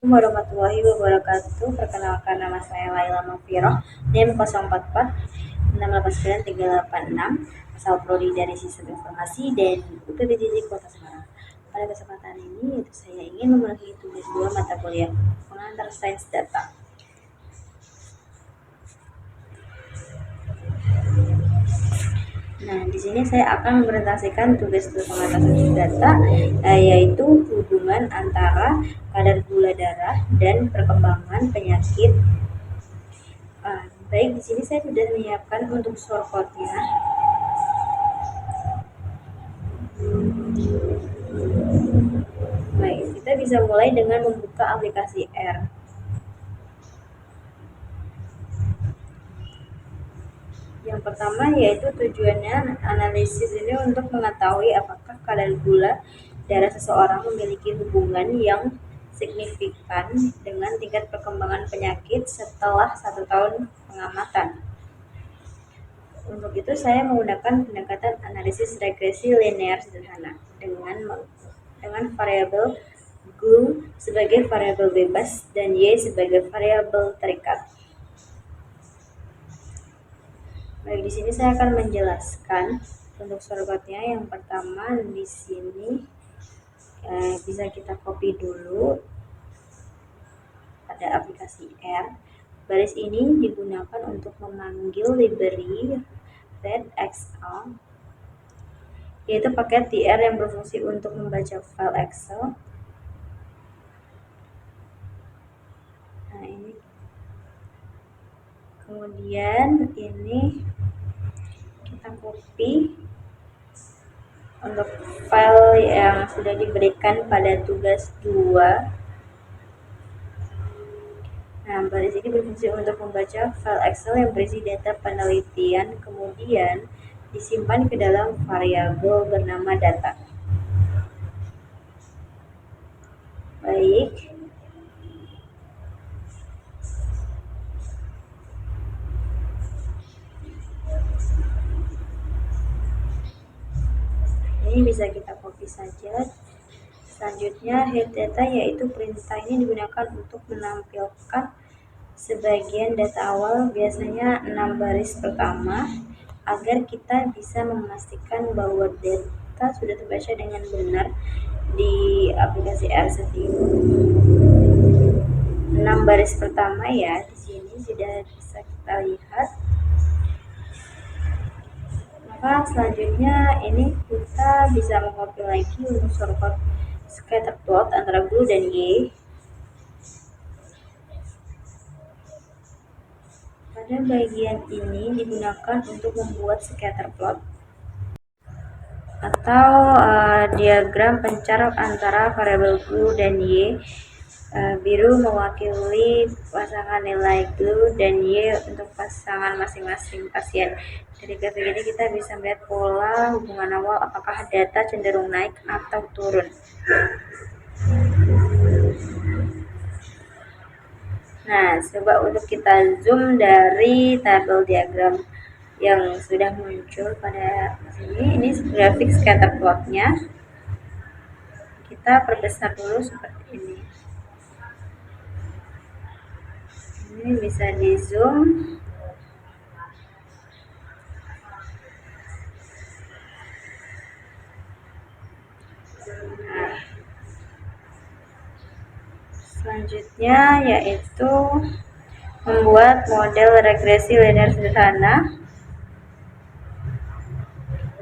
Warahmatullahi wabarakatuh. Perkenalkan, nama saya Laila Mafiroh, NIM 044 689 asal prodi dari Sistem Informasi dan UPBJJ Kota Semarang. Pada kesempatan ini, saya ingin memenuhi tugas 2 mata kuliah pengantar sains data. Nah, di sini saya akan mempresentasikan tugas pengamatan sains data, yaitu hubungan antara kadar gula darah dan perkembangan penyakit. Baik, di sini saya sudah menyiapkan untuk shortcode-nya. Baik, kita bisa mulai dengan membuka aplikasi R. Yang pertama yaitu tujuannya analisis ini untuk mengetahui apakah kadar gula darah seseorang memiliki hubungan yang signifikan dengan tingkat perkembangan penyakit setelah 1 tahun pengamatan. Untuk itu saya menggunakan pendekatan analisis regresi linear sederhana dengan variabel GLU sebagai variabel bebas dan Y sebagai variabel terikat. Baik, di sini saya akan menjelaskan untuk shortcode-nya. Yang pertama di sini bisa kita copy dulu pada aplikasi R. Baris ini digunakan untuk memanggil library readxl, yaitu paket TR yang berfungsi untuk membaca file Excel. Nah, ini. Kemudian ini kita copy untuk file yang sudah diberikan pada tugas 2. Nah, baris ini berfungsi untuk membaca file Excel yang berisi data penelitian, kemudian disimpan ke dalam variabel bernama data. Baik. Ini bisa kita copy saja. Selanjutnya head data, yaitu perintah ini digunakan untuk menampilkan sebagian data awal, biasanya 6 baris pertama, agar kita bisa memastikan bahwa data sudah terbaca dengan benar di aplikasi RSet ini. 6 baris pertama ya, di sini sudah bisa kita lihat. Maka selanjutnya ini kita bisa mengcopy lagi untuk shortcode scatter plot antara GLU dan Y. Pada bagian ini digunakan untuk membuat scatter plot atau diagram pencar antara variabel GLU dan Y. Biru mewakili pasangan nilai GLU dan Y untuk pasangan masing-masing pasien. Dari grafik ini kita bisa melihat pola hubungan awal, apakah data cenderung naik atau turun. Nah, coba untuk kita zoom dari tabel diagram yang sudah muncul pada sini. Ini grafik scatter plotnya. Kita perbesar dulu seperti ini. Ini bisa di zoom. Nah, selanjutnya yaitu membuat model regresi linear sederhana.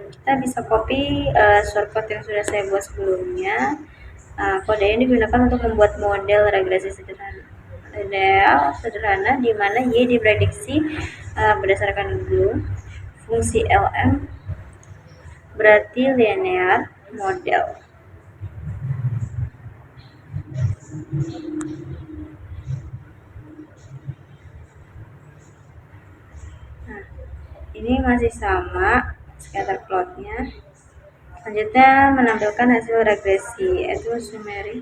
Kita bisa copy shortcode yang sudah saya buat sebelumnya. Kode ini digunakan untuk membuat model regresi sederhana di mana Y diprediksi berdasarkan GLU. Fungsi LM berarti linear model. Nah, ini masih sama scatter plotnya. Selanjutnya menampilkan hasil regresi, yaitu summary.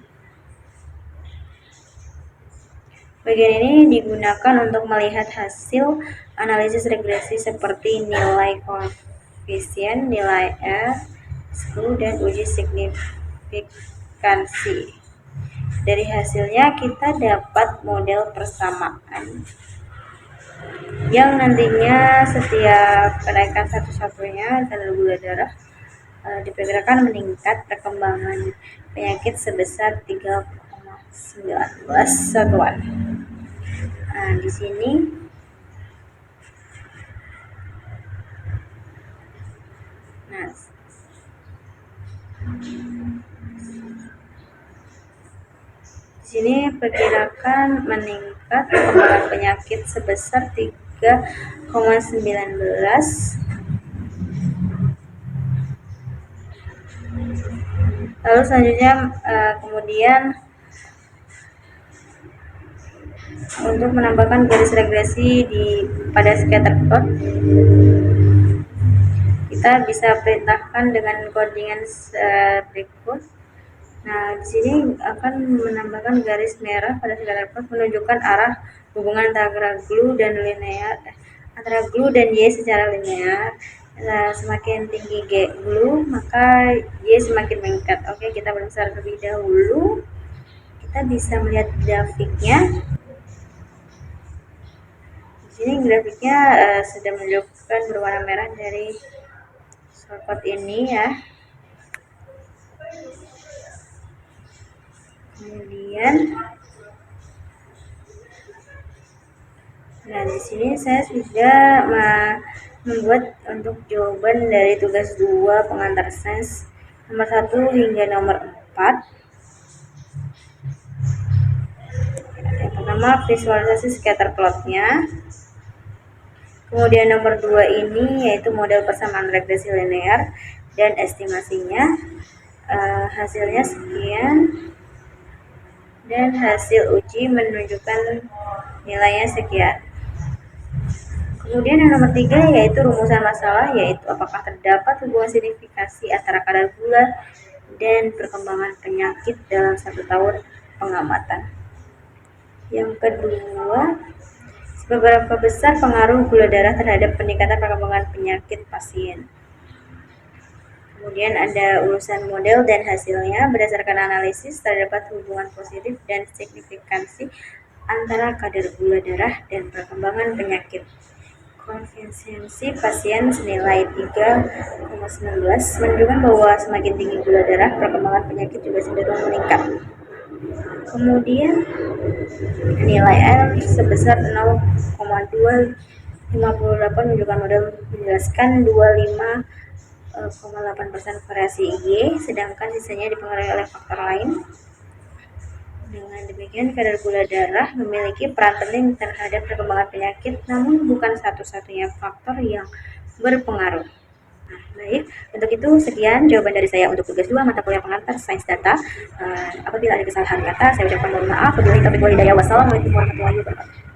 Bagian ini digunakan untuk melihat hasil analisis regresi seperti nilai koefisien, nilai R, SKU, dan uji signifikansi. dari hasilnya kita dapat model persamaan yang nantinya setiap kenaikan satu-satunya kadar gula darah diperkirakan meningkat perkembangan penyakit sebesar 3,19 satuan. Nah, di sini perkirakan meningkat perkembangan penyakit sebesar 3,19. Lalu selanjutnya kemudian untuk menambahkan garis regresi pada scatter plot, kita bisa perintahkan dengan codingan berikut. Nah, di sini akan menambahkan garis merah pada scatter plot menunjukkan arah hubungan antara glue dan Y secara linear. Nah, semakin tinggi glue, maka Y semakin meningkat. Oke, kita berusaha terlebih dahulu. Kita bisa melihat grafiknya. Di sini grafiknya sudah menunjukkan berwarna merah dari shortcut ini ya. Kemudian, nah di sini saya sudah membuat untuk jawaban dari tugas 2 pengantar sains nomor 1 hingga nomor 4. Yang pertama visualisasi scatter plotnya. Kemudian nomor 2 ini yaitu model persamaan regresi linear dan estimasinya. Hasilnya sekian dan hasil uji menunjukkan nilainya sekian. Kemudian yang nomor 3 yaitu rumusan masalah, yaitu apakah terdapat hubungan signifikasi antara kadar gula dan perkembangan penyakit dalam 1 tahun pengamatan. Yang kedua, seberapa besar pengaruh gula darah terhadap peningkatan perkembangan penyakit pasien. Kemudian ada urusan model dan hasilnya. Berdasarkan analisis, terdapat hubungan positif dan signifikansi antara kadar gula darah dan perkembangan penyakit. Konsistensi pasien senilai 3,19 menunjukkan bahwa semakin tinggi gula darah, perkembangan penyakit juga cenderung meningkat. Kemudian nilai R sebesar 0,258 menunjukkan model menjelaskan 25,8% variasi Y, sedangkan sisanya dipengaruhi oleh faktor lain. Dengan demikian, kadar gula darah memiliki peran penting terhadap perkembangan penyakit, namun bukan satu-satunya faktor yang berpengaruh. Nah, baik, untuk itu sekian jawaban dari saya untuk tugas 2 mata kuliah pengantar sains data. Apabila ada kesalahan kata, saya ucapkan mohon maaf. Wassalamualaikum warahmatullahi wabarakatuh.